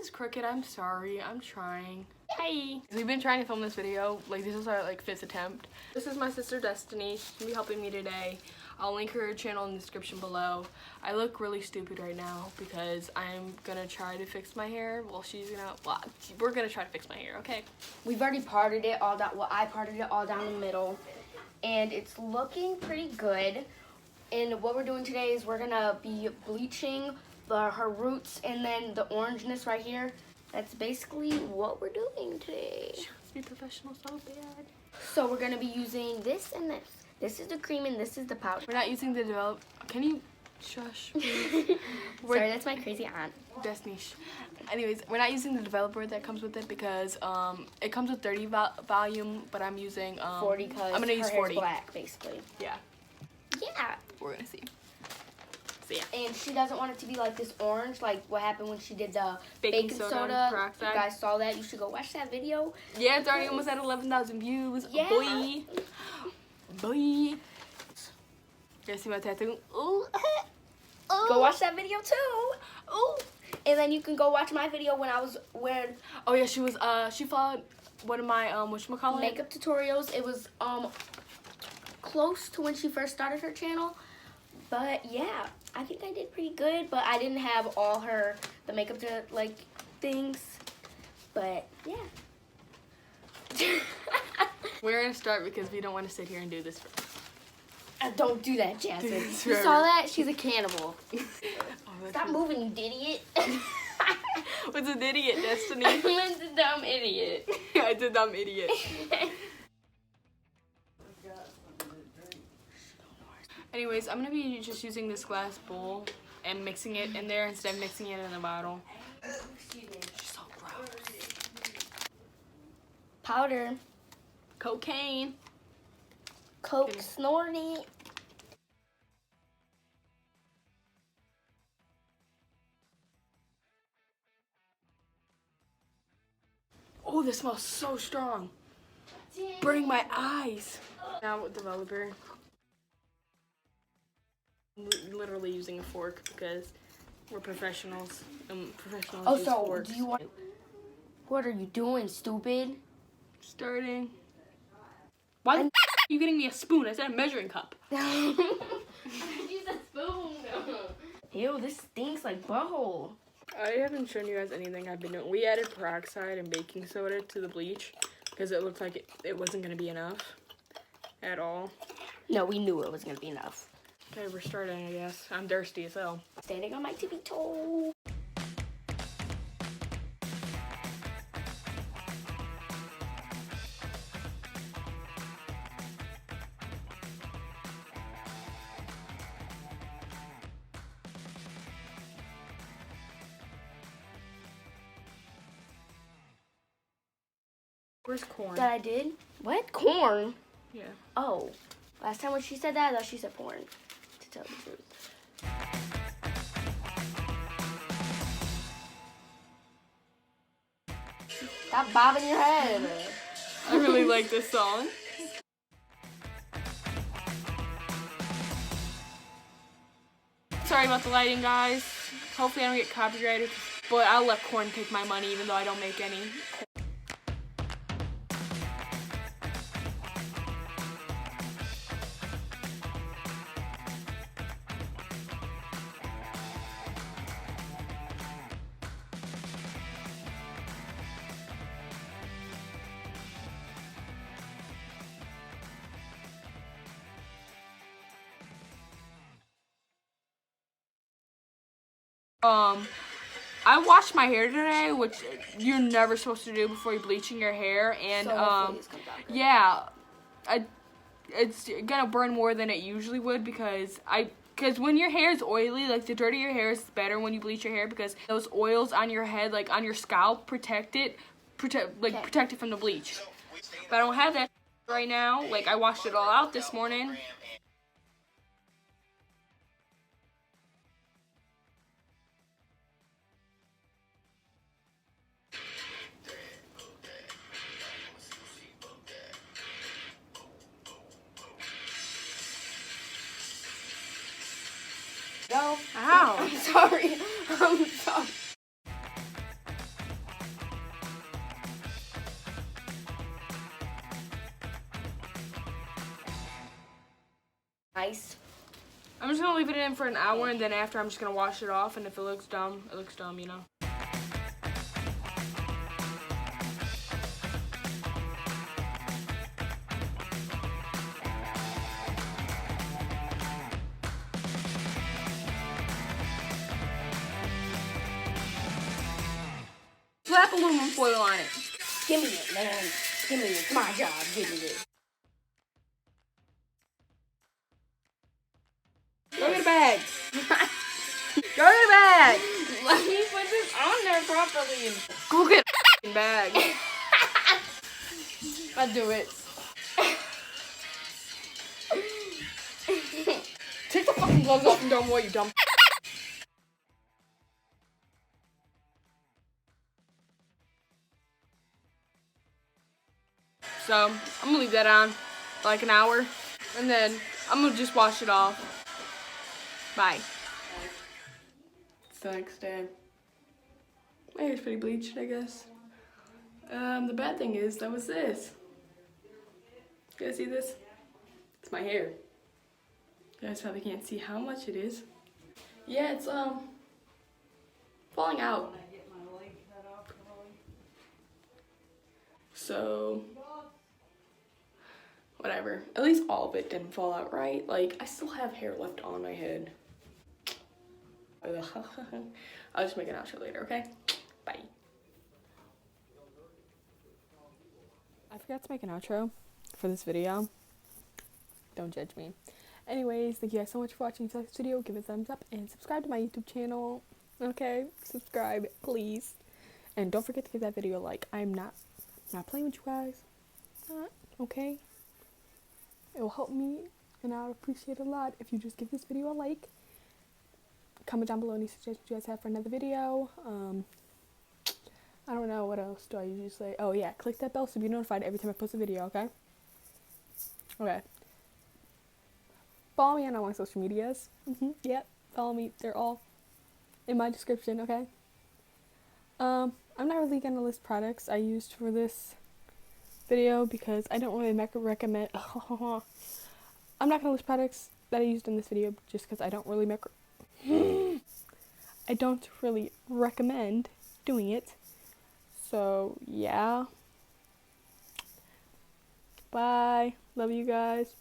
is crooked. I'm sorry. I'm trying. Hey! We've been trying to film this video. Like, this is our, like, 5th attempt. This is my sister, Destiny. She's gonna be helping me today. I'll link her channel in the description below. I look really stupid right now because I'm gonna try to fix my hair. Well, we're gonna try to fix my hair, okay? We've already parted it all down. Well, I parted it all down the middle. And it's looking pretty good. And what we're doing today is we're gonna be bleaching her roots and then the orangeness right here. That's basically what we're doing today. She wants to be professional so bad. So we're gonna be using this and this. This is the cream and this is the powder. We're not using the develop. Can you shush? Sorry, that's my crazy aunt. Destiny. Anyways, we're not using the developer that comes with it because it comes with 30 volume, but I'm using 40 because I'm gonna use 40. Black, basically. Yeah. Yeah. We're gonna see. So yeah. And she doesn't want it to be like this orange, like what happened when she did the baking soda. Peroxide. You guys saw that. You should go watch that video. Yeah, it's already almost at 11,000 views. Yeah. Boy. Boy. You guys see my tattoo? Ooh. Go watch that video too. Ooh. And then you can go watch my video when oh yeah, she followed one of my whatchamacallit? Makeup tutorials. It was close to when she first started her channel. But yeah, I think I did pretty good, but I didn't have all the makeup things. But yeah. We're gonna start because we don't want to sit here and do this for Don't do that, Jasmine. You forever. saw that? She's a cannibal. Oh, Stop moving, you idiot. What's an idiot, Destiny? I'm a dumb idiot. I'm a dumb idiot. Anyways, I'm gonna be just using this glass bowl and mixing it in there instead of mixing it in the bottle. Excuse me. She's so gross. Powder. Cocaine. Coke snorty. Oh, this smells so strong. Burning my eyes. Now with developer. Literally using a fork because we're professionals. Professionals use forks. Do you want? What are you doing, stupid? Starting. Why the are you getting me a spoon? I said a measuring cup. I used a spoon. Ew, this stinks like butthole. I haven't shown you guys anything I've been doing. We added peroxide and baking soda to the bleach because it looked like it wasn't going to be enough at all. No, we knew it was going to be enough. Okay, we're starting, I guess. I'm thirsty as hell. Standing on my tippy toe. Where's corn? That I did? What? Corn? Yeah. Oh. Last time when she said that, I thought she said porn. To tell the truth. Stop bobbing your head. I really like this song. Sorry about the lighting, guys. Hopefully I don't get copyrighted, but I'll let corn take my money even though I don't make any. I washed my hair today, which you're never supposed to do before you're bleaching your hair, and yeah, it's gonna burn more than it usually would because when your hair is oily, like the dirtier your hair is better when you bleach your hair because those oils on your head, like on your scalp, protect it from the bleach. But I don't have that right now. Like I washed it all out this morning. Go. Ow. I'm sorry. I'm sorry. Nice. I'm just gonna leave it in for an hour, and then after I'm just gonna wash it off, and if it looks dumb, it looks dumb, you know. Slap aluminum foil on it. Give me it, man. Give me it. It's my job. Give me it. Go get a bag. Go get a bag. Let me put this on there properly. Go get a bag. I'll do it. Take the fucking gloves off and dumb boy, you dumb. So, I'm gonna leave that on for like an hour, and then I'm gonna just wash it off. Bye. It's the next day. My hair's pretty bleached, I guess. The bad thing is, that was this. You guys see this? It's my hair. You guys probably can't see how much it is. Yeah, it's, falling out. So, whatever. At least all of it didn't fall out right. Like, I still have hair left on my head. I'll just make an outro later, okay? Bye. I forgot to make an outro for this video. Don't judge me. Anyways, thank you guys so much for watching. If you like this video, give it a thumbs up and subscribe to my YouTube channel. Okay? Subscribe, please. And don't forget to give that video a like. I'm not playing with you guys. Okay? It will help me, and I would appreciate it a lot if you just give this video a like. Comment down below any suggestions you guys have for another video. I don't know, what else do I usually say? Oh yeah, click that bell so you're notified every time I post a video, okay? Okay. Follow me on all my social medias. Yep, follow me. They're all in my description, okay? I'm not really gonna list products I used for this video because I don't really recommend. I'm not gonna list products that I used in this video just because I don't really I don't really recommend doing it. So yeah. Bye. Love you guys.